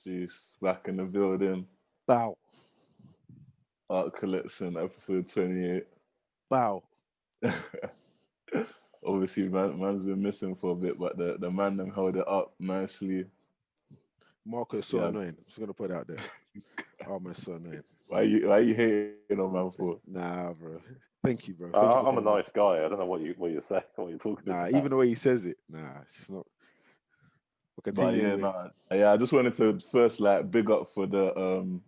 Juice, back in the building. Bow, Art Collection, episode 28. bow. Obviously, man's been missing for a bit, but the man them held it up nicely. Marco is so Yeah. annoying. I'm just gonna put it out there. Oh man, it's so annoying. Why you hating on man for? Nah, bro. Thank you, bro. Thank you for I'm a coming on. nice guy. I don't know what you're saying, what you're talking Nah, about. even the way he says it, nah, it's just not. We'll But continue yeah, anyway. nah. Yeah, I just wanted to first like big up for the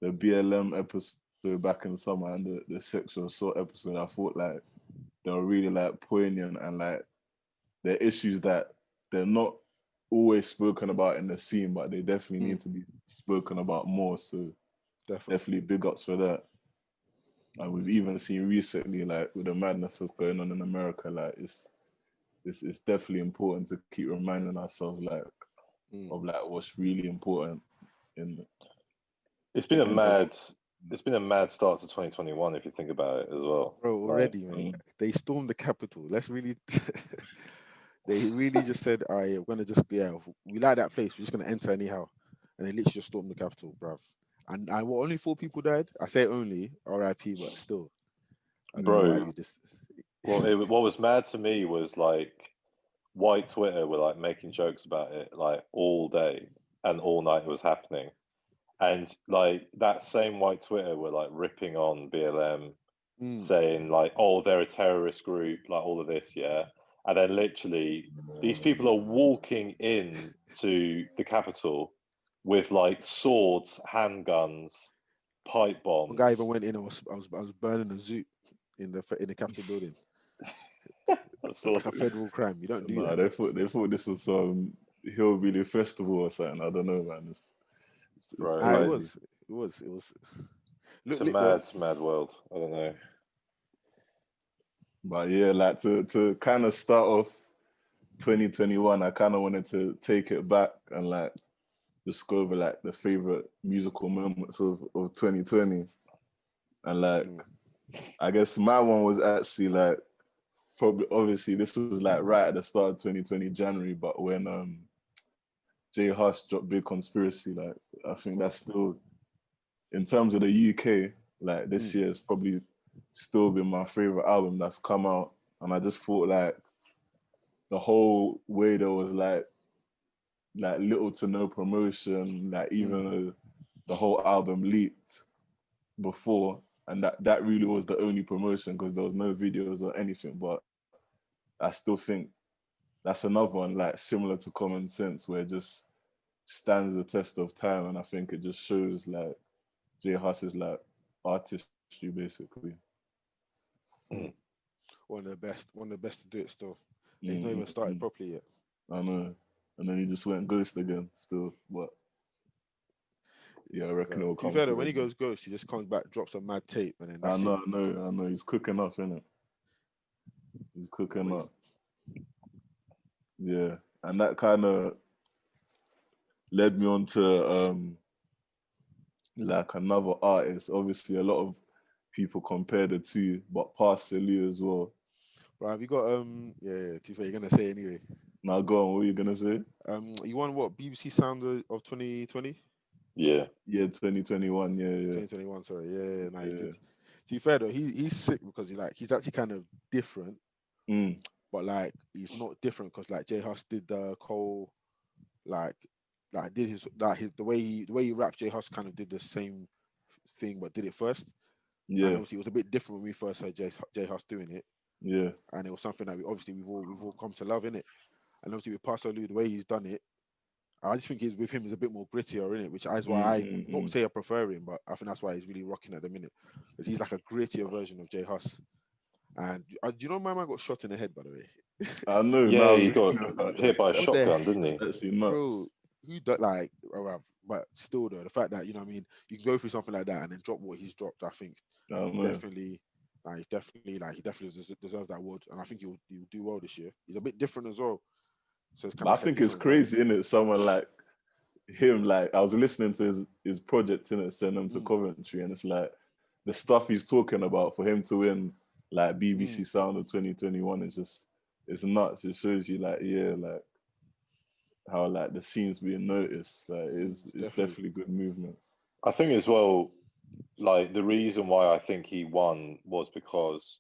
BLM episode back in the summer and the sexual assault episode. I thought like they were really like poignant and like they're issues that they're not always spoken about in the scene, but they definitely need to be spoken about more. So definitely big ups for that. And we've even seen recently, like with the madness that's going on in America, like it's definitely important to keep reminding ourselves like of like what's really important in It's been a in the mad, it's been a mad start to 2021 if you think about it as well. Bro, Like, already, man. They stormed the Capitol. Let's really. They really just said, "All right, we're gonna just we like that place. We're just gonna enter anyhow," and they literally just stormed the Capitol, bruv. And what? Only 4 people died. I say only R.I.P. But still, I don't know why bro, you just. what was mad to me was like white Twitter were like making jokes about it like all day and all night it was happening. And like that same white Twitter were like ripping on BLM, saying like, oh, they're a terrorist group, like all of this, yeah. And then literally these people are walking in to the Capitol with like swords, handguns, pipe One guy even bombs. went in and I was burning a zoot in the Capitol building. So, Like a federal crime. You don't do nah, that. they thought this was some hillbilly festival or something. I don't know, man. It's bro, Ah, it like crazy. was. It was. It was. it's Look a lit though. mad world. I don't know. But yeah, like to kind of start off 2021, I kind of wanted to take it back and like just go over like the favorite musical moments of 2020. And like, I guess my one was actually like, probably obviously this was like right at the start of 2020, January, but when Jay Huss dropped Big Conspiracy, like, I think that's still, in terms of the UK, like this year has probably still been my favorite album that's come out. And I just thought like the whole way there was like little to no promotion, like even the whole album leaked before, and that really was the only promotion because there was no videos or anything. But I still think that's another one like similar to Common Sense where it just stands the test of time, and I think it just shows like Jay Huss's like artistry basically. One of the best. One of the best to do it still. He's not even started Mm-hmm. properly yet. I know. And then he just went ghost again still. But yeah, I reckon But it'll to be come fair though, through when he again. goes ghost, he just comes back, drops a mad tape, and then I that's it. know, I know, I know. He's cooking up, innit? He's cooking But up. Yeah. And that kind of led me on to like another artist. Obviously, a lot of people compare the two, but Pastor Lee as well. bro, have you got To be fair, you're gonna say anyway. Now, go on. What are you gonna say? You won what BBC Sound of 2020? Yeah. Yeah, 2021. Yeah, yeah, 2021, sorry. Yeah, no, he yeah. did. To be fair though, he's sick because he's actually kind of different, Mm, but like he's not different because like J Hus did the Cole like did his the way he rapped. J Hus kind of did the same thing but did it first, and yeah, obviously it was a bit different when we first heard J Hus doing it, yeah. and it was something that we've all come to love in it, and obviously with Pastor Lou the way he's done it. I just think with him is a bit more grittier in it, which is why I not Mm. say I prefer him, but I think that's why he's really rocking at the minute, because he's like a grittier version of J Hus. And do you know my man got shot in the head, by the way? I know. Now Yeah, I was he got reading about hit that. by a What the shotgun, didn't That's he? actually bro? nuts. Who that like? But still, though, the fact that what I mean, you can go through something like that and then drop what he's dropped. I think I don't know. definitely, he definitely deserves that award, and I think he'll do well this year. He's a bit different as well, so it's kind But of I like a think it's different vibe. crazy, innit? Someone like him, like I was listening to his project in it, send him to Mm, Coventry, and it's like the stuff he's talking about for him to win like BBC mm. Sound of 2021 is just it's nuts. It shows you like yeah, like how like the scene's being noticed. Like it's Definitely. definitely good movements. I think as well, like the reason why I think he won was because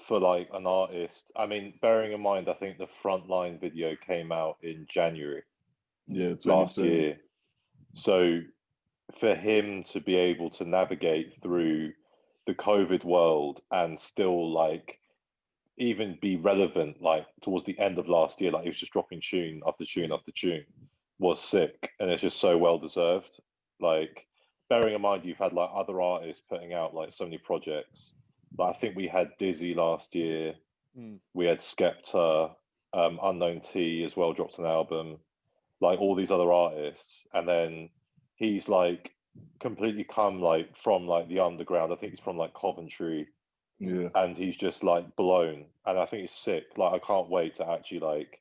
for like an artist, I mean, bearing in mind, I think the Frontline video came out in January Yeah, last 2020. year. So for him to be able to navigate through the COVID world and still like even be relevant like towards the end of last year, like he was just dropping tune after tune after tune, was sick, and it's just so well deserved. Like bearing in mind you've had like other artists putting out like so many projects. Like I think we had Dizzy last year, Mm. we had Skepta, Unknown T as well dropped an album, like all these other artists, and then he's like completely come like from like the underground. I think he's from like Coventry, Mm. Yeah, and he's just like blown. And I think it's sick. Like I can't wait to actually like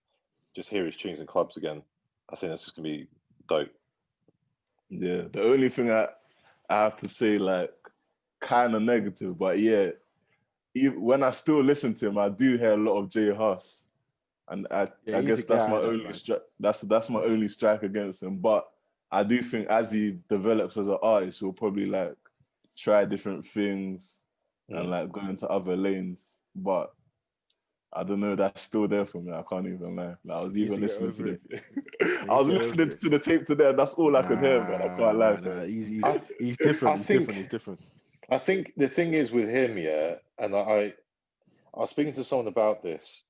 just hear his tunes in clubs again. I think that's just gonna be dope. yeah. The only thing I have to say, like, kind of negative, but yeah, even when I still listen to him, I do hear a lot of J Hus, and Yeah, I he's guess the that's guy my at that only man. that's my only strike against him. But I do think as he develops as an artist, he'll probably like try different things and Mm. like go into other lanes. But I don't know, that's still there for me. I can't even lie. Like, I was He needs even to get listening to over it. He I needs was to get over listening it. to the tape today, and that's all I could hear, man. I can't lie, Nah. fam. He's I he's different. I He's different. He's think different. I think the thing is with him, yeah, and I was speaking to someone about this.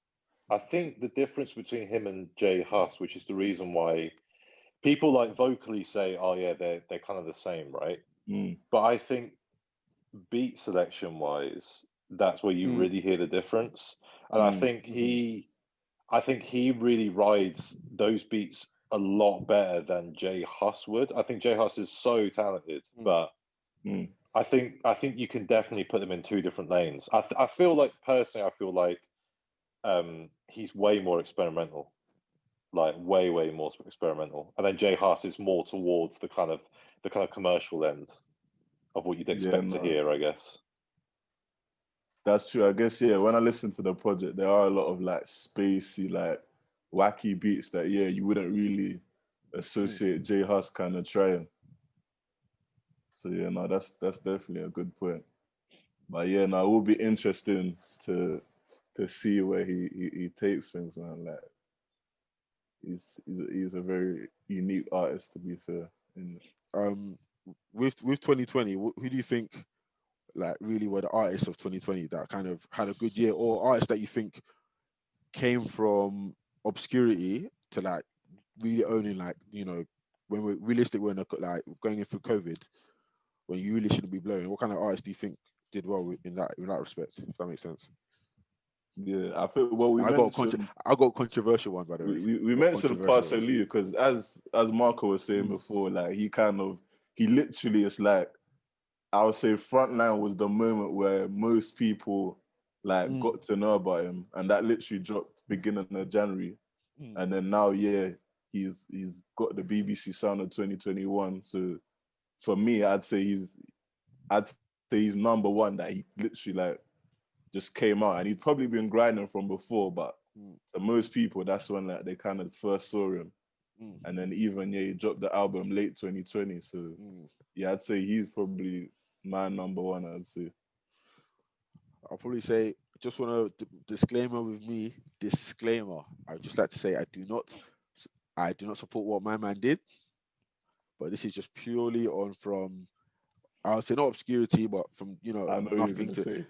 I think the difference between him and Jay Huss, which is the reason why people like vocally say, "Oh yeah, they're kind of the same," right? Mm, But I think beat selection wise, that's where you Mm. really hear the difference. And mm, I think he really rides those beats a lot better than Jay Huss would. I think Jay Huss is so talented, Mm. but mm. I think you can definitely put them in two different lanes. I feel like personally, I feel like he's way more experimental, like way more experimental, and then Jay Huss is more towards the kind of commercial end of what you'd Yeah, expect to no, hear, I guess. that's true. I guess yeah. When I listen to the project, there are a lot of like spacey, like wacky beats that yeah you wouldn't really Mm. associate J Hus kind of trying. So yeah, no, that's definitely a good point. But yeah, no, it will be interesting to see where he takes things, man. Like he's a very unique artist, to be fair. And Um, with 2020, who do you think like really were the artists of 2020 that kind of had a good year, or artists that you think came from obscurity to like really owning, like, when we're realistic, when like going in through COVID, when you really shouldn't be blowing. What kind of artists do you think did well in that respect? If that makes sense. yeah, I feel well. I got a controversial one, by the way. We Got a mentioned controversial one. Parcelli because as Marco was saying Mm. before, like he literally is like I would say Frontline was the moment where most people like Mm. got to know about him, and that literally dropped beginning of January, Mm. and then now yeah he's got the BBC Sound of 2021. So for me, I'd say he's number one that he literally like just came out, and he'd probably been grinding from before, but Mm. to most people that's when like they kind of first saw him, Mm. and then even yeah he dropped the album late 2020. So Mm. yeah, I'd say he's probably my number one. I'd say. I'll probably say, just want to disclaimer with me. Disclaimer. I would just like to say I do not support what my man did, but this is just purely on from, I would say not obscurity, but from I know you're nothing gonna to say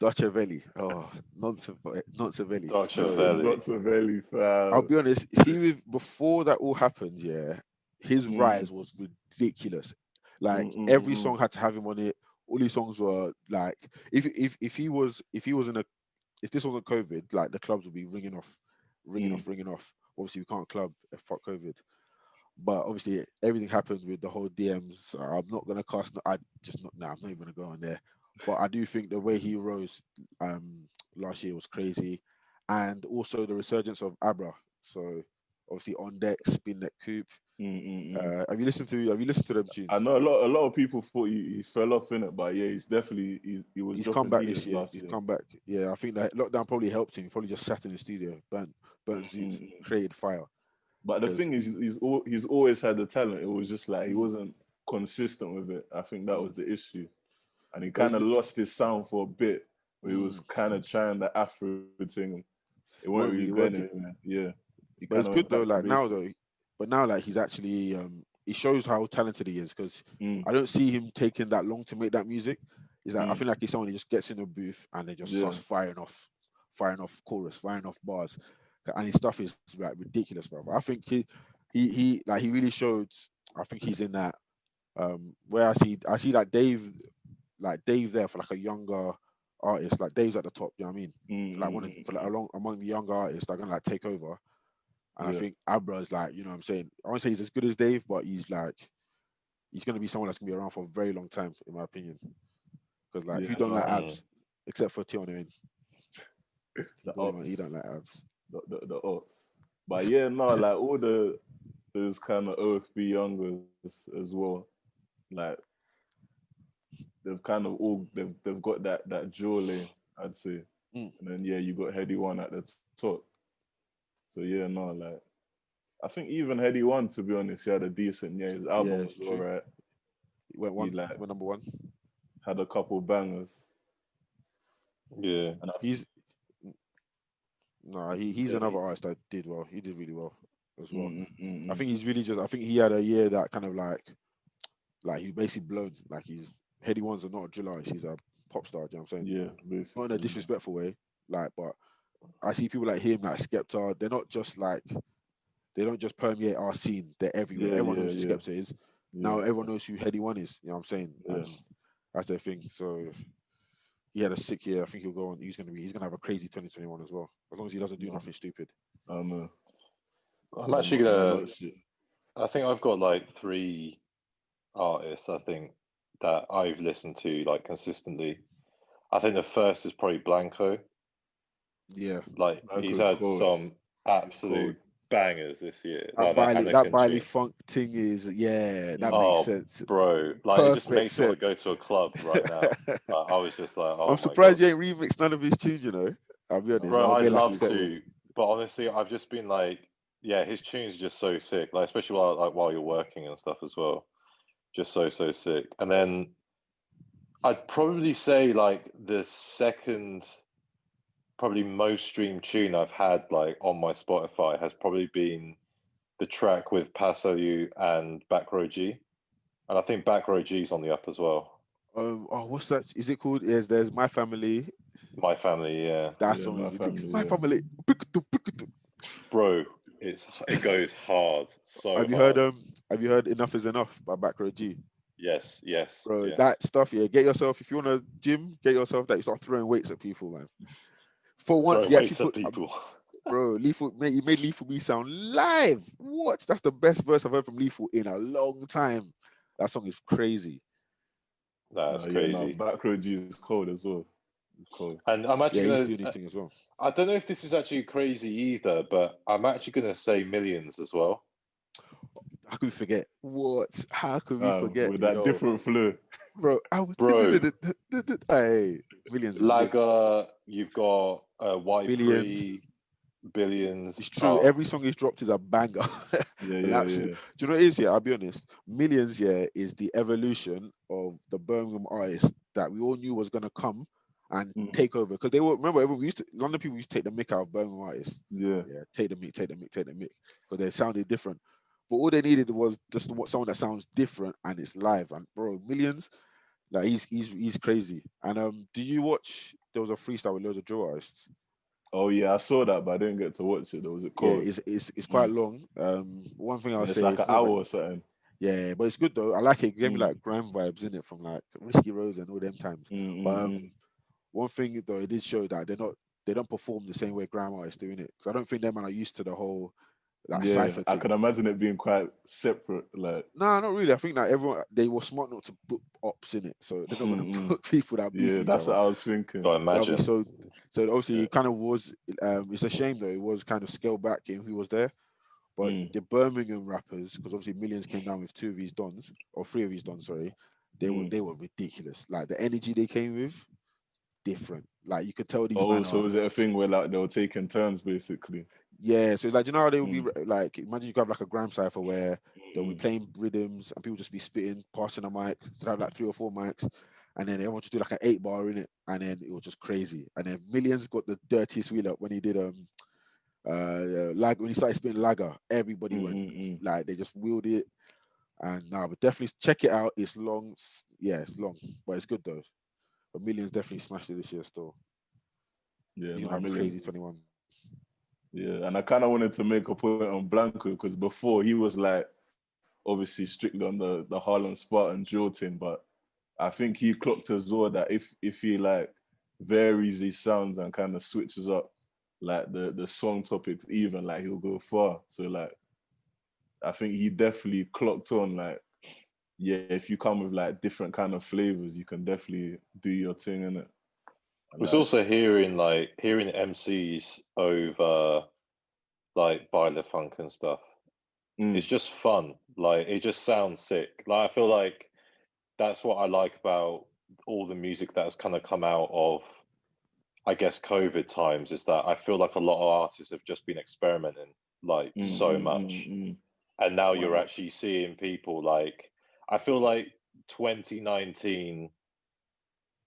Dutch Valley. Oh, nonsense Valley. Dr. So Valley. not so very I'll far. be honest. See, with before that all happened, yeah, his Mm, rise was ridiculous. Like mm, mm, every mm, song had to have him on it. All these songs were like, if he was in a if this wasn't COVID, like the clubs would be mm. ringing off. Obviously, we can't club. Fuck COVID. But obviously, everything happens with the whole DMs. So I'm not gonna cast. I just not. Nah, I'm not even gonna go on there. But I do think the way he rose last year was crazy, and also the resurgence of Abra. So obviously on deck, spin that coupe. Mm, mm, mm. Have you listened to them I tunes? know a lot of people thought he fell off in it, but yeah, he's definitely he was He's come dropping back this heaters year. last He's year. come back. Yeah, I think that lockdown probably helped him. He probably just sat in the studio, burnt Mm, mm, Zoots, mm. created fire. But the because thing is, he's always had the talent. It was just like he mm, wasn't consistent with it. I think that mm. was the issue, and he But kind of lost his sound for a bit. Where he was mm, kind of trying the Afro thing. It weren't weren't really really going working. anywhere. Yeah, he But kind it's of good went though. back to Like now basics. though, but now like he's actually he shows how talented he is because Mm, I don't see him taking that long to make that music. He's like I mm, feel like he's someone who just gets in a booth and then just starts yeah, firing off chorus, firing off bars, and his stuff is like ridiculous, bro. I think he like he really showed. I think he's in that where I see like Dave there for like a younger artist. Like Dave's at the top. You know what I mean? mm, For like mm, one of mm, for like mm, among the younger artists, they're gonna like take over. And I yeah, think Abra is like, you know what I'm saying? I won't say he's as good as Dave, but he's going to be someone that's going to be around for a very long time, in my opinion. Because, like, yeah. who don't like No, Mm. abs? Except for Tion. the Boy, man, he ops, don't like abs. the ops. But yeah, no, like all those kind of OFB youngers as well. Like they've kind of all they've got that jaw lane, I'd say. Mm, And then yeah, you got Heady One at the top. So yeah, no, like I think even Heady One, to be honest, he had a decent yeah. His yeah, album it's was true. alright. He went He one, like went number one. had a couple bangers, Yeah. and I, He's, nah, he's yeah, another artist that did well. He did really well as well. mm, mm, mm, I mm. think he's really just, I think he had a year that kind of like he's basically blown. Like Heady One's are not a drill artist, he's a pop star, do you know what I'm saying? Yeah, Not in a basically. Yeah. disrespectful way, like, but I see people like him, like Skepta, they're not just like they don't just permeate our scene. They're everywhere. Yeah, Everyone yeah, knows who yeah, Skepta is. yeah, Now everyone knows who Heady One is. You know what I'm saying? yeah. And that's their thing. So he had a sick year. I think he'll go on. He's gonna have a crazy 2021 as well. As long as he doesn't do No, nothing stupid. I know. I'm No, actually no, gonna. not shit. I think I've got like three artists. I think that I've listened to like consistently. I think the first is probably Blanco. Yeah. Like he's Blanco's had cold. some He's cold. absolute bangers this year. That Like that Biley that Anakin Biley tune. funk thing is that makes Mm. Oh, sense. bro, like it just Perfect makes you want to go sense. to a club right now. I was just like, I'm oh my surprised god, you ain't remixed none of his tunes, you know. I'll be honest. bro, I'll I'd make like a love bet with to, but honestly, I've just been like, yeah, his tunes are just so sick. Like especially while you're working and stuff as well, just so sick. And then I'd probably say like the second probably most streamed tune I've had like on my Spotify has probably been the track with Paso You and Back Row G. And I think Back Row G's on the up as well. what's that? Is it called? Yes, there's My Family. My family, yeah. That Yeah, song my is ridiculous. family. My Yeah. Family. Bro, it goes hard, so Have you heard hard. Enough is Enough by Back Row G? Yes, yes, Bro, yes. that stuff, yeah. Get yourself if you want to gym, get yourself that. You start throwing weights at people, man. For once, Throwing he actually weights at put, people. bro, Lethal, mate, he made Lethal Me sound live. What? That's the best verse I've heard from Lethal in a long time. That song is crazy. That's Yeah, no, crazy. Back Row G is cold as well. It's cold. And I'm Yeah, actually he's gonna. doing his thing as well. I don't know if this is actually crazy either, but I'm actually gonna say Millions as well. How could we forget? What? How could we forget? With that Yo, different flow. bro, I was. Bro, Hey, Millions is lit. Lager, you've got White Billions. Pre, Billions. It's true. Oh, Every song he's dropped is a banger. Yeah, An yeah, absolute. yeah. Do you know what it is? Yeah, I'll be honest. Millions, yeah, is the evolution of the Birmingham artist that we all knew was gonna come and Mm, take over. Because they were remember everyone we used to London people used to take the mick out of Birmingham artists. yeah. Yeah, take the mick, take the mick, take the mick. Because they sounded different. But all they needed was just someone that sounds different and it's live. And bro, Millions, like he's crazy. And did you watch there was a freestyle with loads of drill artists? Oh yeah, I saw that, but I didn't get to watch it. Though. Was it Yeah, cold? it's quite Mm. long. One thing I'll Yeah, it's say like is an not hour like or something. yeah, but it's good though. I like it. It gave me Mm, like grime vibes in it from like Risky Rose and all them times. mm, But mm, mm. one thing though, it did show that they don't perform the same way grime artists doing it. Because I don't think them man are used to the whole that Yeah, cipher I thing. can imagine it being quite separate. Like, Nah, not really. I think that everyone they were smart not to put ops in it, so they're not gonna mm. put people that beef Yeah, with each that's other. what I was thinking. I That'll be imagine. so obviously Yeah. it kind of was it's a shame though, it was kind of scaled back in who was there. But Mm, the Birmingham rappers, because obviously Millions came down with two of his dons, or three of his dons, sorry, mm. they were ridiculous. Like the energy they came with, different. Like you could tell these Oh, men so are is it a thing where like they were taking turns basically? Yeah, so it's like, you know how they would be Mm. like, imagine you have like a gram cipher where they'll be Mm. playing rhythms and people just be spitting, passing a mic. So they have like 3 or 4 mics, and then everyone just do like an 8 bar in it, and then it was just crazy. And then Millions got the dirtiest wheel up when he did lag when he started spitting Lager. Everybody went Mm. like they just wheeled it, and now but definitely check it out. It's long, yeah, it's long, but it's good though. But Millions definitely smashed it this year still. Yeah, He's no, gonna have a crazy Millions. 21. Yeah, and I kind of wanted to make a point on Blanco because before he was like obviously strictly on the Harlem Spartan drill thing, but I think he clocked as well that if he like varies his sounds and kind of switches up like the song topics even, like he'll go far. So like I think he definitely clocked on like, yeah, if you come with like different kind of flavors, you can definitely do your thing in it. Was Like, also hearing MCs over like Baile Funk and stuff. It's just fun. Like it just sounds sick. Like I feel like that's what I like about all the music that has kind of come out of, I guess, COVID times, is that I feel like a lot of artists have just been experimenting like so much. And now you're Wow. actually seeing people like, I feel like 2019,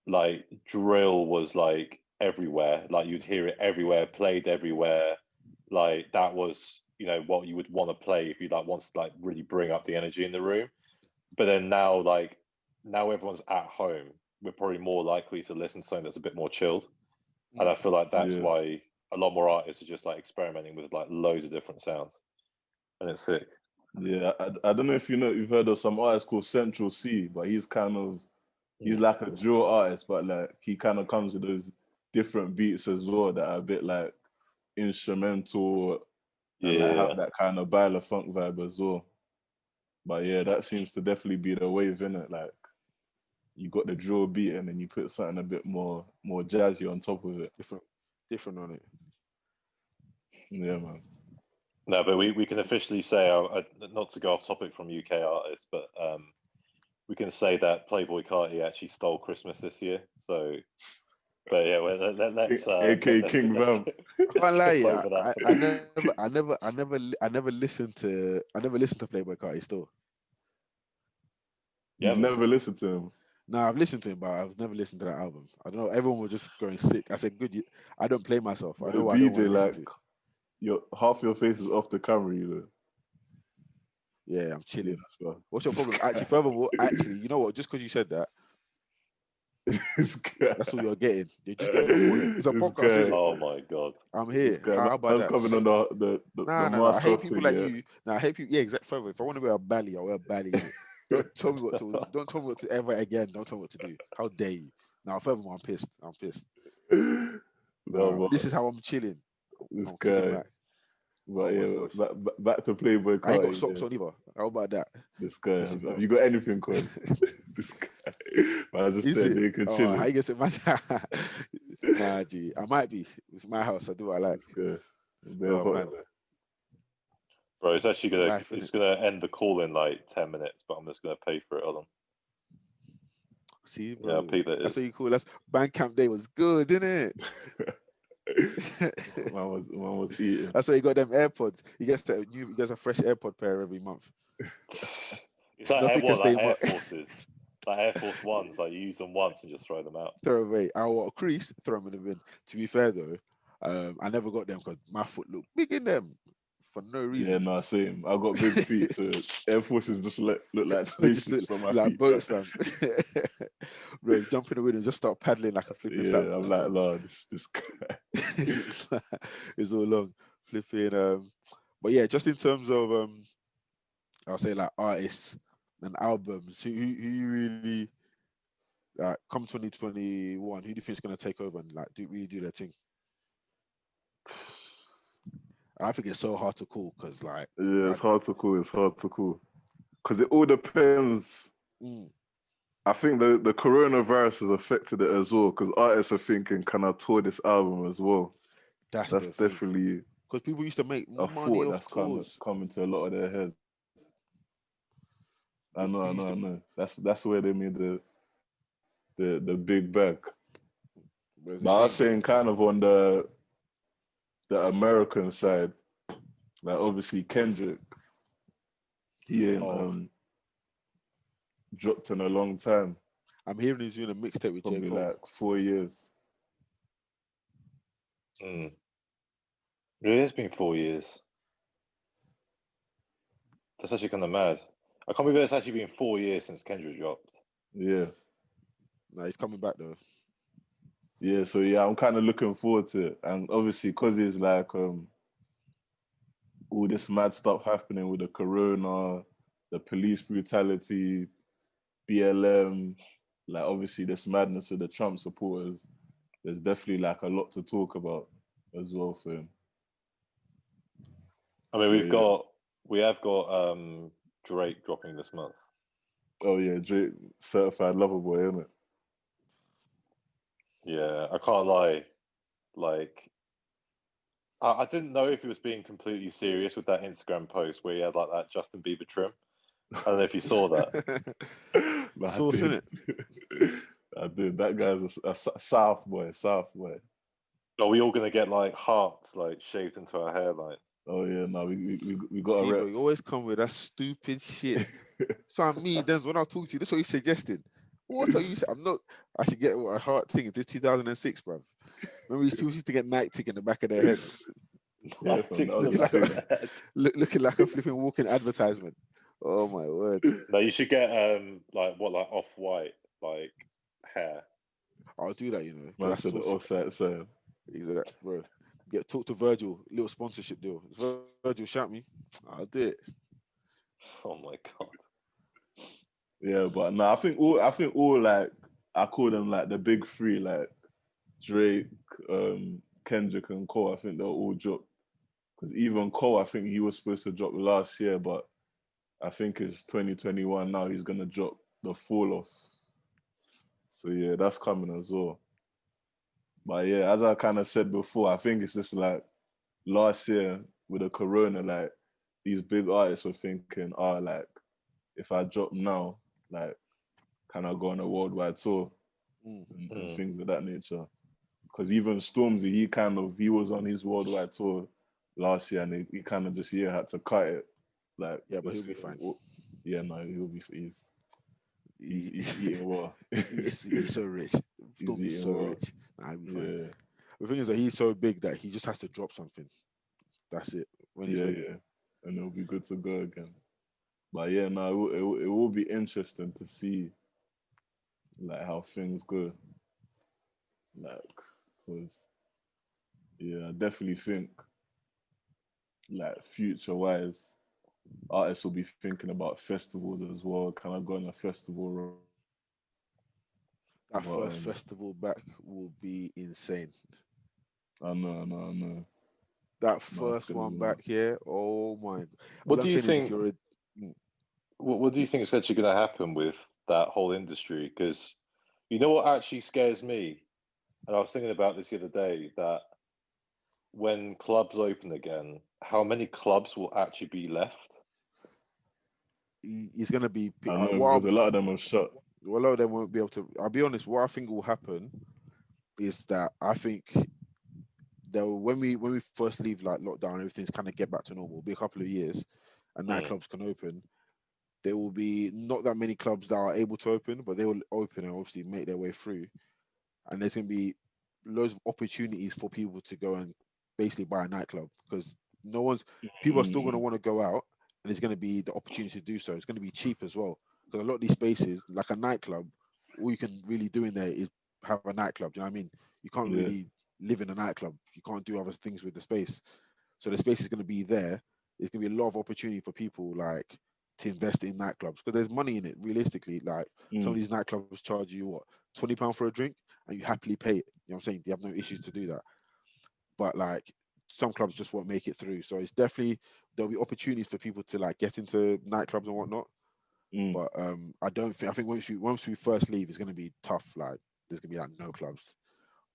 like drill was like everywhere. Like you'd hear it everywhere, played everywhere. Like that was, what you would want to play if you like wants to like really bring up the energy in the room. But then now everyone's at home. We're probably more likely to listen to something that's a bit more chilled. And I feel like that's yeah. why a lot more artists are just like experimenting with like loads of different sounds. And it's sick. Yeah, I don't know if you've heard of some artist called Central C, but he's Mm. like a drill artist, but like he kind of comes with those different beats as well that are a bit like instrumental and like Yeah. have that kind of baila funk vibe as well. But yeah, that seems to definitely be the wave in it. Like you got the drill beat and then you put something a bit more jazzy on top of it. Different on it. Yeah, man. No, but we can officially say, not to go off topic from UK artists, but we can say that Playboy Carti actually stole Christmas this year. So, but yeah, well, AK King let's Vam. I can't lie, skip yeah. over that for I now. never listened to Playboy Carti still. You You've haven't? never listened to him. No, I've listened to him, but I've never listened to that album. I don't know. Everyone was just going sick. I said, "Good, I don't play myself. I You're know a what I don't want DJ, to listen like to." your half your face is off the camera, you know. Yeah, I'm Yeah, chilling. that's right. What's your This problem? guy. Actually, furthermore, you know what? Just because you said that, This guy. that's all you're getting. You're just getting my forehead. It's a This podcast, is guy. it? Oh my god. I'm This here. guy. How about Man's that? coming on the Nah. I hate master people thing, like yeah. you. Nah, I hate people. Yeah, exactly. Further, if I want to wear a belly, I'll wear a belly. Innit? Don't tell me what to. Don't tell me what to ever again. Don't tell me what to do. How dare you? Now, furthermore, I'm pissed. I'm pissed. Nah, No, this is how I'm chilling. this I'm kicking guy. back. But Oh my yeah, gosh. back to Playboy I ain't got Carti. socks Yeah. on either. How about that? This guy. Pissing me Have off. you got anything, Con? This guy. But I just Is there it? naked Oh, how chilling. you gonna say my Nah, G. I might be. It's my house. I do what I like. This guy. Bare Oh hot. man. Bro, it's actually Life, it's innit? gonna end the call in like 10 minutes, but I'm just gonna pay for it. Hold on. See, Yeah, I'll bro. pay that That's is. what you call. That's Bandcamp Day was good, didn't it? man was eating. That's why you got them AirPods. He gets a fresh AirPod pair every month. It's like Nothing can what, like stay Air more. Forces, like Air Force Ones. Like you use them once and just throw them out. Throw away. I want a crease, throw them in the bin. To be fair though, I never got them because my foot looked big in them for no Yeah, reason. nah, same. I got big feet, so Air Forces just look like It just spaceships look on my like feet. boats, fam. Bro, jump in the wind and just start paddling like a flipping Yeah, I'm platypus, like, fam. Lord, this guy. It's all long flipping. But yeah, just in terms of I'll say like artists and albums. Who you really like come 2021? Who do you think is gonna take over and like really do their thing? I think it's so hard to call because like Yeah, it's hard to call. It's hard to call because it all depends. mm, I think the coronavirus has affected it as well because artists are thinking, can I tour this album as well? that's That's the thing. definitely Because people used to make a money thought off that's kind of tours. coming to a lot of their heads. I know, I People know, used I to, know. That's where they made the big bag. but it's a But I was shame though. saying kind of on the the American side, like obviously Kendrick, he ain't Oh, dropped in a long time, I'm hearing he's doing a mixtape with J. probably Cole. like 4 years. Mm. It has been 4 years. That's actually kind of mad. I can't believe it's actually been 4 years since Kendrick dropped. Yeah. Nah, he's coming back though. Yeah, so yeah, I'm kind of looking forward to it. And obviously, because it's like all this mad stuff happening with the corona, the police brutality, BLM, like obviously this madness with the Trump supporters, there's definitely like a lot to talk about as well for him. I mean, So, yeah. we have got Drake dropping this month. Oh yeah, Drake, certified lover boy, isn't it? Yeah, I can't lie. Like, I didn't know if he was being completely serious with that Instagram post where he had like that Justin Bieber trim. I don't know if you saw that. No, I Sauce in did. it. I did. That guy's a South boy, South boy. Are we all gonna get like hearts like shaved into our hairline? Oh yeah, no, we got a See, bro, rep. you always come with that stupid shit. So I mean, then when I was talking to you, that's what you suggested. What are you? I'm not. I should get a heart thing. This 2006, bro. Remember these people used to get night tick in the back of their head, Yeah, I fam, think that was the the looking like back of thing. the head. looking like a flipping walking advertisement. Oh my word! No, you should get like off white like hair. I'll do that, you know. But Man that's said the so offside saying. exactly, bro. Get talk to Virgil, little sponsorship deal. Virgil shout me, I'll do it. Oh my god. Yeah, but no, I think all like I call them like the big three, like Drake, Kendrick, and Cole. I think they'll all drop. Because even Cole, I think he was supposed to drop last year, but I think it's 2021 now. He's gonna drop the fall off. So yeah, that's coming as well. But yeah, as I kind of said before, I think it's just like last year with the corona, like these big artists were thinking, like if I drop now, like can I go on a worldwide tour Mm. and things of that nature? Because even Stormzy, he was on his worldwide tour last year, and he kind of just had to cut it. Like Yeah, but he'll be fine. Yeah, no, he'll be. He, He's eating well. he's so rich. He's Stormzy's eating so well. rich. Nah, he'll be fine. Yeah, The thing is that he's so big that he just has to drop something. That's it. When he's ready. yeah, and it'll be good to go again. But yeah, no, it will be interesting to see like how things go. Like, because yeah, I definitely think like future wise, artists will be thinking about festivals as well. Can I go on a festival? That But first festival back will be insane. I know. That No, it's first gonna be one mad. back here, oh my! All What I'm do you saying is, if think? you're a mm, What do you think is actually going to happen with that whole industry? Because you know what actually scares me, and I was thinking about this the other day, that when clubs open again, how many clubs will actually be left? he's gonna be I know because a lot of them are shut. well, a lot of them won't be able to. I'll be honest. What I think will happen is that I think they'll when we first leave like lockdown, everything's kind of get back to normal. It'll be a couple of years, and Mm, nightclubs can open. There will be not that many clubs that are able to open, but they will open and obviously make their way through. And there's going to be loads of opportunities for people to go and basically buy a nightclub because no one's people are still going to Mm, want to go out, and there's going to be the opportunity to do so. It's going to be cheap as well because a lot of these spaces, like a nightclub, all you can really do in there is have a nightclub. Do you know what I mean? You can't yeah. really live in a nightclub. You can't do other things with the space. So the space is going to be there. There's going to be a lot of opportunity for people like to invest in nightclubs because there's money in it. Realistically, like some of Mm, these nightclubs charge you what £20 for a drink, and you happily pay it. You know what I'm saying? You have no issues to do that. But like some clubs just won't make it through. So it's definitely there'll be opportunities for people to like get into nightclubs and whatnot. mm. But I don't think I think once we first leave, it's going to be tough. Like there's going to be like no clubs.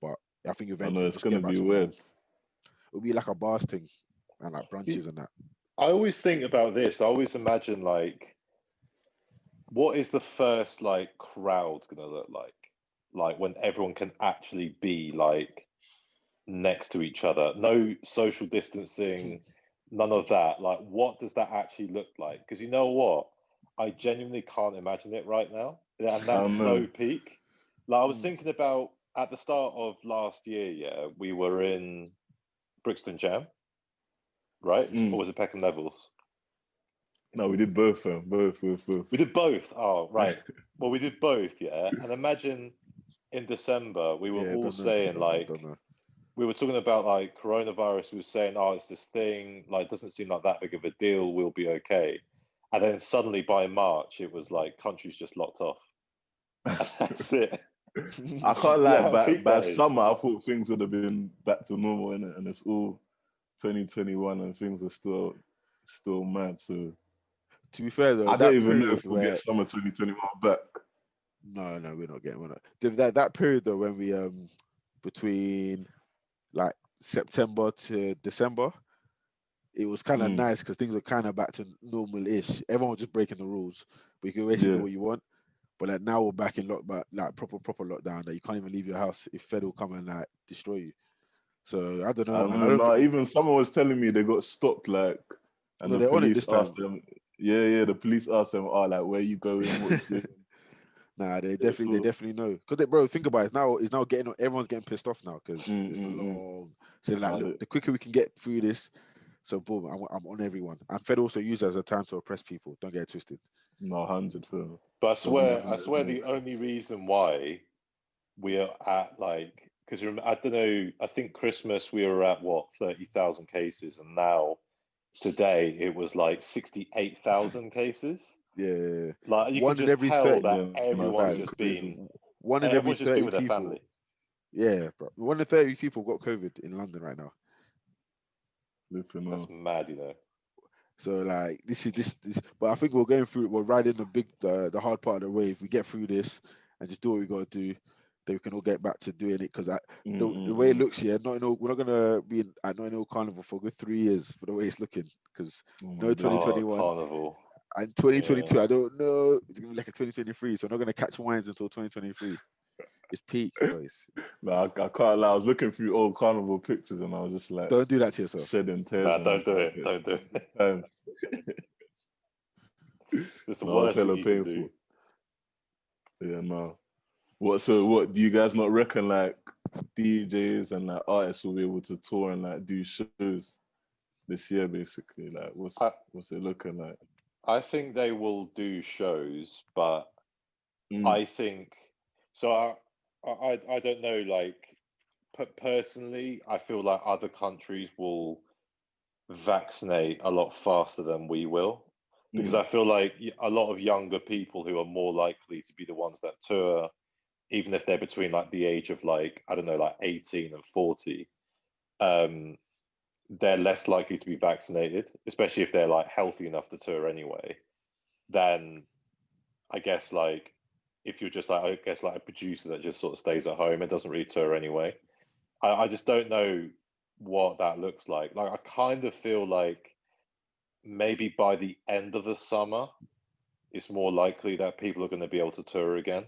But I think I know eventually we'll it's just gonna get back be to weird. normal. It'll be like a bars thing and like See, brunches and that. I always think about this. I always imagine like, what is the first like crowd going to look like? Like when everyone can actually be like next to each other, no social distancing, none of that. Like, what does that actually look like? Because you know what? I genuinely can't imagine it right now. And I that's so know. peak. Like, I was thinking about at the start of last year, yeah, we were in Brixton Jam, right? Or was it Peckham Levels? No, we did both, both. We did both. Oh, right. Well, we did both, yeah. And imagine in December, we were Yeah, all saying, like, don't know. we were talking about like coronavirus. We were saying, oh, it's this thing, like, doesn't seem like that big of a deal. We'll be okay. And then suddenly by March, it was like countries just locked off. And that's it. I can't You know lie. how peak By that is? summer, I thought things would have been back to normal, innit? And it's all 2021, and things are still mad. So To be fair though, I don't that even know if period we'll where get summer 2021 back. no, we're not getting one. That period though when we between like September to December, it was kind of nice because things were kind of back to normal-ish. Everyone was just breaking the rules, but you can basically do what you want. But like now we're back in like proper lockdown that you can't even leave your house if Fed will come and like destroy you. So I don't know, I man. I know. don't No, think even someone was telling me they got stopped, like, and no, the they're on it police this time. asked them. Yeah. The police asked them, "Oh, like, where you going? What you doing?" Nah, they definitely know. Cause bro, think about it. It's now getting everyone's getting pissed off now because it's long. So like, look, the quicker we can get through this, so boom, I'm on everyone. And Fed also used it as a time to oppress people. Don't get it twisted. No, 100%. But Believing I it, swear isn't it? the only reason why we are at like, because I don't know, I think Christmas we were at what, 30,000 cases, and now today it was like 68,000 cases. Yeah. Like, you can One in just every tell 30. that Yeah, no, everyone's it's just crazy. been One in every everyone's just been 30 with their people. family. Yeah, bro. One in 30 people got COVID in London right now. That's mad, you know. So like this, but I think we're riding the hard part of the wave. We get through this and just do what we gotta do, then we can all get back to doing it. Because the way it looks here, we're not gonna be at Notting Carnival for a good 3 years for the way it's looking. Because no 2021 Carnival and 2022, I don't know. It's gonna be like a 2023, so I'm not gonna catch wines until 2023. It's peak, boys. No, I can't lie. I was looking through old carnival pictures and I was just like, Don't do that to yourself. shedding tears. Nah, don't do it. Don't do it. It's the No, it's worst thing hella you can painful. do. Yeah, no. What do you guys not reckon like DJs and like artists will be able to tour and like do shows this year basically? Like what's it looking like? I think they will do shows, but Mm, I think so. I don't know. Like, personally, I feel like other countries will vaccinate a lot faster than we will, because I feel like a lot of younger people who are more likely to be the ones that tour, even if they're between like the age of like, I don't know, like 18 and 40, they're less likely to be vaccinated, especially if they're like healthy enough to tour anyway. Than, I guess, like, if you're just like, I guess, like a producer that just sort of stays at home and doesn't really tour anyway. I just don't know what that looks like. Like, I kind of feel like maybe by the end of the summer, it's more likely that people are going to be able to tour again.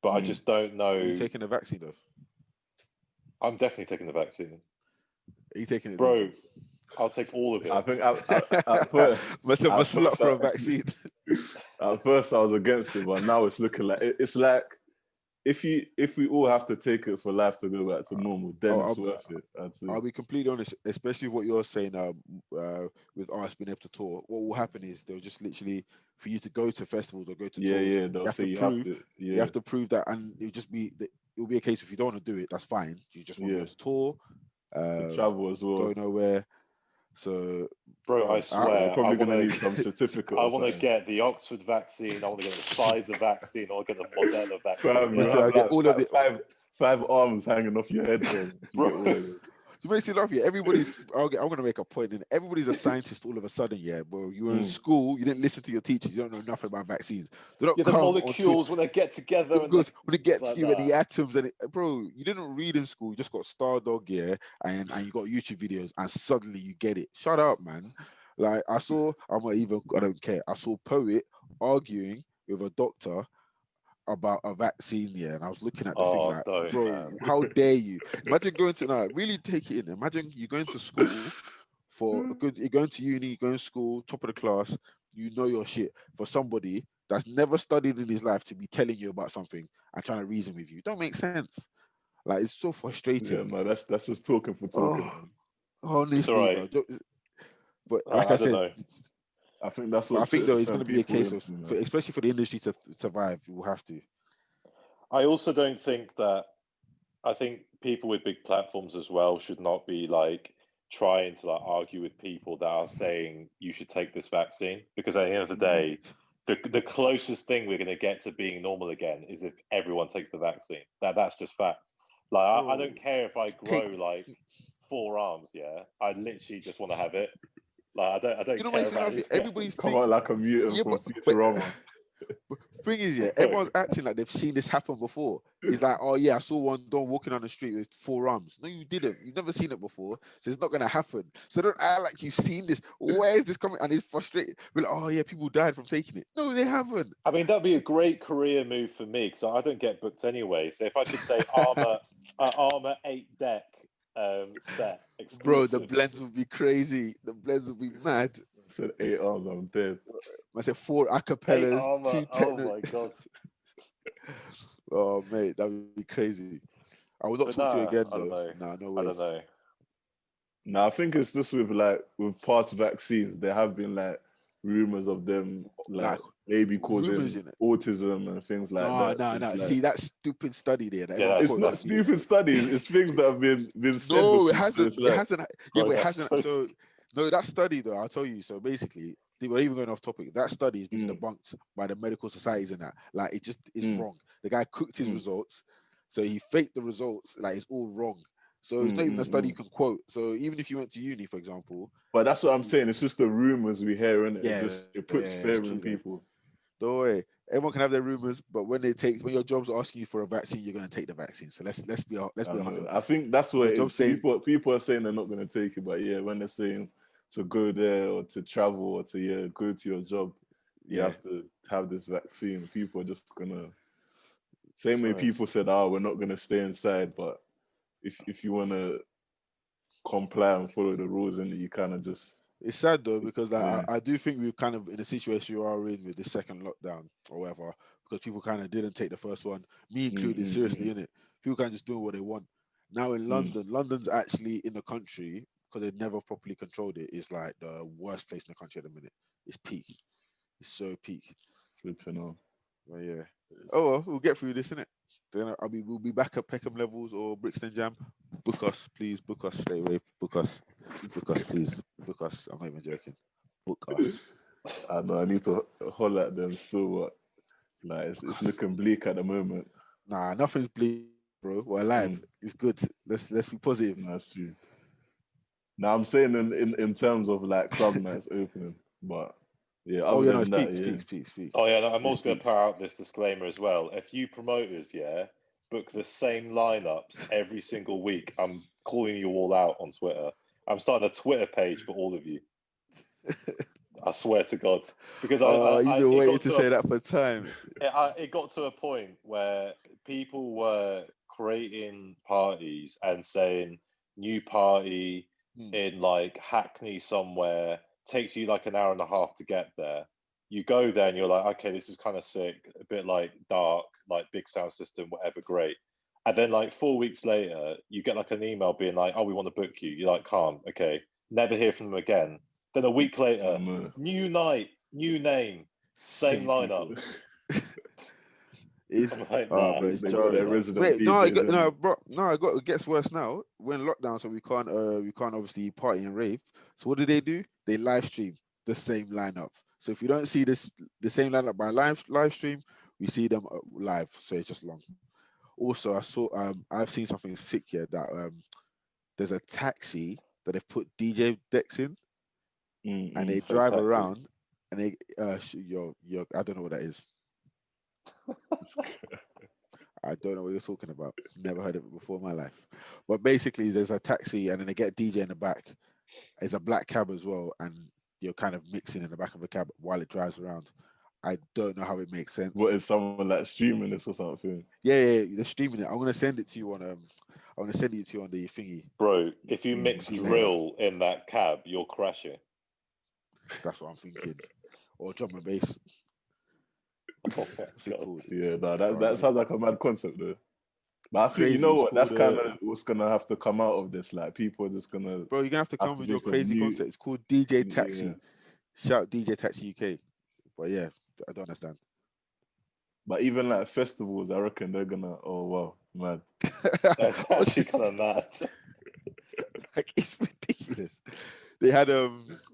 But I just don't know. Are you taking the vaccine though? I'm definitely taking the vaccine. Are you taking it, bro? I'll take all of it. I think at first, myself a slot for a vaccine. At first, I was against it, but now it's looking like it's like if we all have to take it for life to go back to normal, then it's worth it. I'll be completely honest, especially what you're saying with us being able to tour. What will happen is they'll just literally, for you to go to festivals or go to tours, they'll say you have to prove that, and it'll be a case if you don't want to do it, that's fine. You just want to go to tour, to travel as well, go nowhere. So, bro, I swear, you're probably gonna need some certificate. I want to get the Oxford vaccine. I want to get the Pfizer vaccine. I want to get the Moderna vaccine. You have like all of the five arms hanging off your head, bro. You makes me laugh. Yeah, I'm gonna make a point. And everybody's a scientist all of a sudden. Yeah, bro. You were in school. You didn't listen to your teachers. You don't know nothing about vaccines. They don't the molecules when they get together. When it gets like you and the atoms and bro, you didn't read in school. You just got Star Dog, yeah, and you got YouTube videos, and suddenly you get it. Shut up, man. Like I don't care. I saw Poet arguing with a doctor about a vaccine, yeah, and I was looking at the thing Oh, like, don't, bro, man. how dare you? Imagine going to now, really take it in. Imagine you going to school for a good, you're going to uni, you're going to school, top of the class, you know your shit. For somebody that's never studied in his life to be telling you about something and trying to reason with you, don't make sense. Like it's so frustrating. Yeah, man, that's just talking for talking, Oh, man. It's all honestly, bro. right. But like I I don't said, know. I think that's but I what think Twitter though it's turned going to be a people case of, into, man. especially for the industry to survive, you will have to. I also don't think that. I think people with big platforms as well should not be like trying to like argue with people that are saying you should take this vaccine, because at the end of the Mm. day, the closest thing we're going to get to being normal again is if everyone takes the vaccine. That's just fact. Like I Bro, don't care if I grow take. like 4 arms. Yeah, I literally just want to have it. Like I don't You know what care makes me about laugh? anything Everybody's Come think, out like a mutant yeah, from but Futurama. thing is, yeah, everyone's acting like they've seen this happen before. It's like, oh yeah, I saw one don walking on the street with 4 arms. No, you didn't. You've never seen it before, so it's not gonna happen. So don't act like you've seen this. Where is this coming? And it's frustrating. We're like, oh yeah, people died from taking it. No, they haven't. I mean, that'd be a great career move for me because I don't get booked anyway. So if I could say armor 8 deck set Bro, the exclusive. blends would be crazy. The blends would be mad. I said 8 arms, I'm dead. I said 4 Eight acapellas, armor. 2 Oh techno. my god. Oh mate, that would be crazy. I will not But talk to you nah, again I don't though. know. Nah, no I way. don't know. Now I think it's just with like with past vaccines, there have been like rumors of them Like like maybe rumors causing in it. autism and things like No, that. no, So it's no. like See that stupid study there that Yeah, everyone that's it's quotes. not That's stupid studies, it's things that have been said no, it before. So hasn't. it's It like hasn't. Yeah, oh, but it that's hasn't. so. So no, that study though, I'll tell you. So basically, they were even going off topic. That study has been mm, debunked by the medical societies and that. Like it just is mm, wrong. The guy cooked his mm, results, so he faked the results. Like it's all wrong. So it's mm, not even a mm, study you mm. can quote. So even if you went to uni, for example, But that's what I'm saying. It's just the rumors we hear, and it yeah, just it yeah, puts it's fear true in though. people. Don't worry. Everyone can have their rumors, but when your job's asking you for a vaccine, you're going to take the vaccine. So let's I be don't know. 100. I think that's what Your it is. job saying, People are saying they're not going to take it, but yeah, when they're saying to go there or to travel or to go to your job, you yeah, have to have this vaccine. People are just gonna same way sorry. people said, "Oh, we're not gonna stay inside," but if you want to comply and follow the rules, and you kind of just It's sad though because yeah. I do think we're kind of in a situation we are in with the second lockdown or whatever because people kind of didn't take the first one, me Mm, included, mm, seriously mm, in it. People kind of just doing what they want. Now in mm. London, London's actually in the country because they never properly controlled it. It's like the worst place in the country at the minute. It's peak. It's so peak. Flipping on. But yeah. Oh well, we'll get through this, innit? Then we'll be back at Peckham levels or Brixton Jam. Book us, please. Book us straight away. Book us. Book us, please. Book us. I'm not even joking. Book us. I know I need to holler at them still, but like Book it's us. looking bleak at the moment. Nah, nothing's bleak, bro. We're alive. Mm, It's good. Let's be positive. that's true. Now I'm saying in terms of like club nights opening, but yeah, Oh other yeah, no, than it's that, peaks, yeah, peaks, peaks, peaks. Oh yeah, I'm It's also going to peaks. put out this disclaimer as well. If you promoters, yeah, book the same lineups every single week, I'm calling you all out on Twitter. I'm starting a Twitter page for all of you. I swear to God, because You've been it waiting got to to a say that for time. it got to a point where people were creating parties and saying new party Hmm. in like Hackney somewhere, takes you like an hour and a half to get there. You go there and you're like, okay, this is kind of sick, a bit like dark, like big sound system, whatever, great. And then like 4 weeks later, you get like an email being like, oh, we want to book you. You're like, calm, okay. Never hear from them again. Then a week I later, know. new night, new name, same Same lineup. people. It's I'm like, bro, nah, it's They got cut their it jarring. out. resident Wait, no, DJs in no, bro, no, it gets worse now. We're in lockdown, so we can't obviously party and rave. So what do? They live stream the same lineup. So if you don't see the same lineup by live stream, we see them live. So it's just long. Also, I've seen something sick here that there's a taxi that they've put DJ decks in and they there. Fake drive taxi. around and they yo I don't know what that is. I don't know what you're talking about. Never heard of it before in my life. But basically, there's a taxi, and then they get a DJ in the back. It's a black cab as well, and you're kind of mixing in the back of a cab while it drives around. I don't know how it makes sense. What is someone like streaming this or something? Yeah, they're streaming it. I'm gonna send it to you on I'm gonna send it to you on the thingy. Bro, if you Mm, mix see later. drill in that cab, you're crashing. That's what I'm thinking. Or drum and bass. Oh my What's it God. called? Yeah, no, that sounds like a mad concept though. But I think Crazy. you know It's what? That's called, kind of what's gonna have to come out of this. Like people are just gonna bro, you're gonna have to come with your think of crazy new. concept. It's called DJ Yeah. Taxi. Shout DJ Taxi UK. But yeah, I don't understand. But even like festivals, I reckon they're gonna. Oh wow, mad. That's What's actually this? kind of mad. Like, it's ridiculous. They had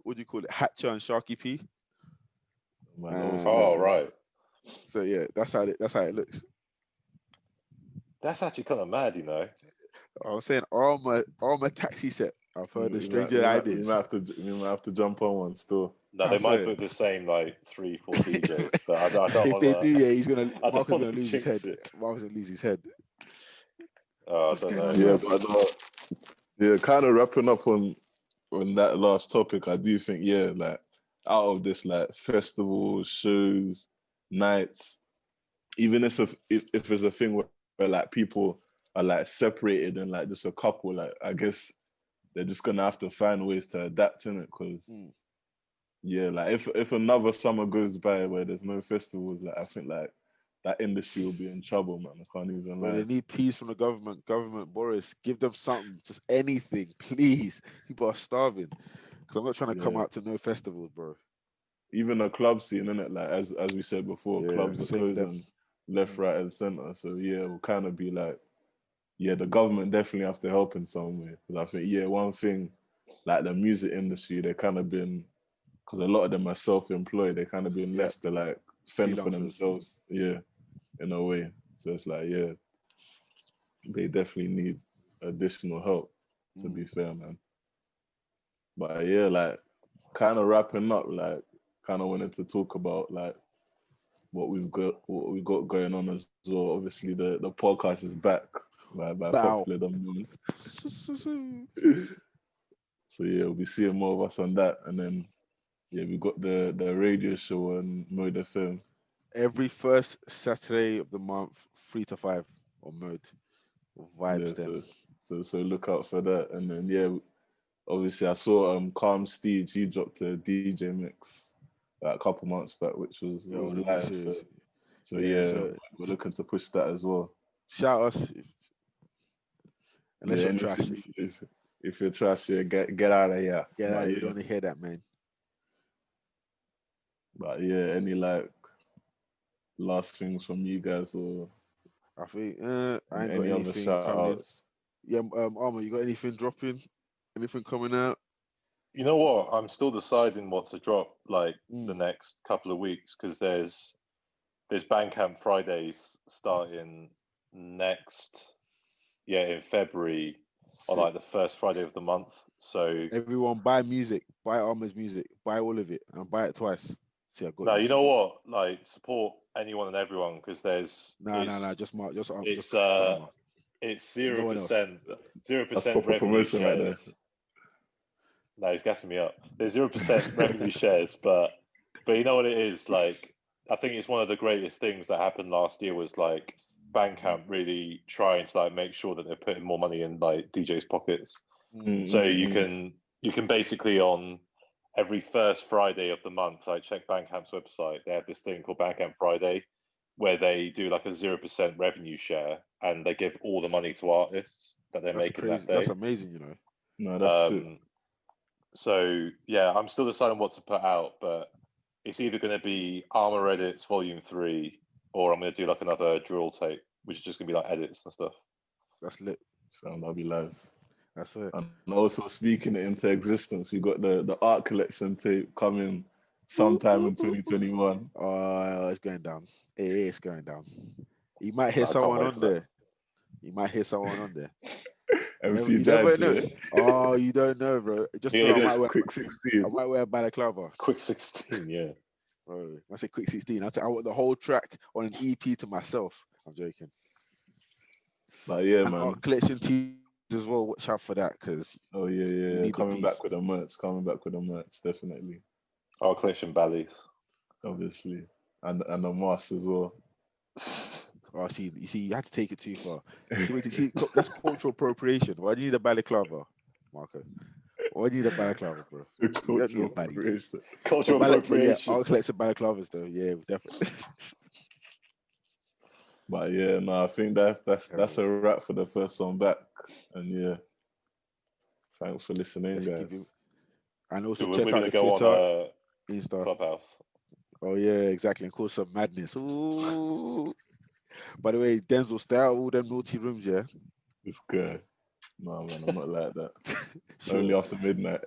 what do you call it? Hatcher and Sharky P. Man, And, Oh, right. So yeah, that's how it looks. That's actually kind of mad, you know. I was saying Armor Taxi Set. I've heard the stranger ideas. We might have to jump on one still. No, I they might swear. book the same like 3-4 DJs, but I don't If they want do, to. yeah, he's gonna I Marcus don't want gonna to lose his head. jinx it. Marcus gonna lose his head. Oh, I What's don't going know. on? Yeah, but yeah, kind of wrapping up on that last topic. I do think like out of this like festivals, shows, nights, even if it's a thing where like people are like separated and like just a couple, like I guess they're just gonna have to find ways to adapt in it because yeah, like if another summer goes by where there's no festivals, like I think like that industry will be in trouble, man. I can't even But lie. they need peace from the government. Government, Boris, give them something, just anything, please. People are starving. Because I'm not trying to come out to no festivals, bro. Even the club scene, innit? Like as we said before, Yeah, clubs are same with them. closing left, right, and center. So yeah, we'll kind of be like, yeah, the government definitely have to help in some way. Because I think one thing, like the music industry, they kind of been, because a lot of them are self-employed, they kind of been left to like fend for Freelancers. themselves. Yeah, in a way. So it's like they definitely need additional help. To be fair, man. But yeah, like kind of wrapping up, like kind of wanted to talk about like what we got going on as well. Obviously, the podcast is back by popular demand. So yeah, we'll be seeing more of us on that, and then we got the radio show on Mode FM Every first Saturday of the month, 3 to 5 on Mode. Vibes them. So look out for that, and then obviously I saw Calm Steed. He dropped a DJ mix a couple months back, which was live. So we're looking to push that as well. Shout us. Unless you're trash. If you're trash, get out of here. Get out. We don't want to hear that, man. But any like last things from you guys, or I think I ain't got any other anything shout coming outs? in. Yeah, Armour, you got anything dropping? Anything coming out? You know what? I'm still deciding what to drop like the next couple of weeks because there's Bandcamp Fridays starting in February on like the first Friday of the month. So everyone buy music, buy Armour's music, buy all of it, and buy it twice. See, I got no, you know what? Like support anyone and everyone because there's just Mark, just Armour. It's 0%, 0% revenue shares. Right there. No, he's gassing me up. There's 0% revenue shares, but you know what it is? Like, I think it's one of the greatest things that happened last year was like Bandcamp really trying to like make sure that they're putting more money in like DJs' pockets. So you can basically on every first Friday of the month, like check Bandcamp's website, they have this thing called Bandcamp Friday, where they do like a 0% revenue share, and they give all the money to artists that they're making that day. That's amazing, you know. No, that's it. So yeah, I'm still deciding what to put out, but it's either going to be Armour Edits Volume 3, or I'm going to do like another drill tape, which is just going to be like edits and stuff. That's lit. I'll be live. That's it. And also speaking it into existence, we got the art collection tape coming sometime in 2021. Oh, it's going down. It's going down. You might hear someone on there. You might hear someone on there. MC you never Jazz, know. Oh, you don't know, bro. Just know I might wear Quick 16. I might wear a balaclava. Quick 16, yeah. Bro, I say Quick 16. I want the whole track on an EP to myself. I'm joking. But yeah, and man. Art collection teams as well. Watch out for that, because coming back with the merch. Definitely. Art collection ballys. Obviously. and a mask as well. Oh, you see, you had to take it too far. That's cultural appropriation. Why do you need a balaclava, Marco? Why do you need a balaclava, bro? You don't need a Cultural baddie. appropriation. Cultural But yeah, appropriation. I'll collect some balaclavas though. Yeah, definitely. But yeah, no, I think that's a wrap for the first one back. And yeah, thanks for listening, Let's guys. give you, and also So we're check out going the to go Twitter, on Insta. Clubhouse. Oh yeah, exactly. And cause some madness. Ooh. By the way, Denzel, stay out of all them naughty rooms, yeah. This guy. No man, I'm not like that. Sure. Only after midnight.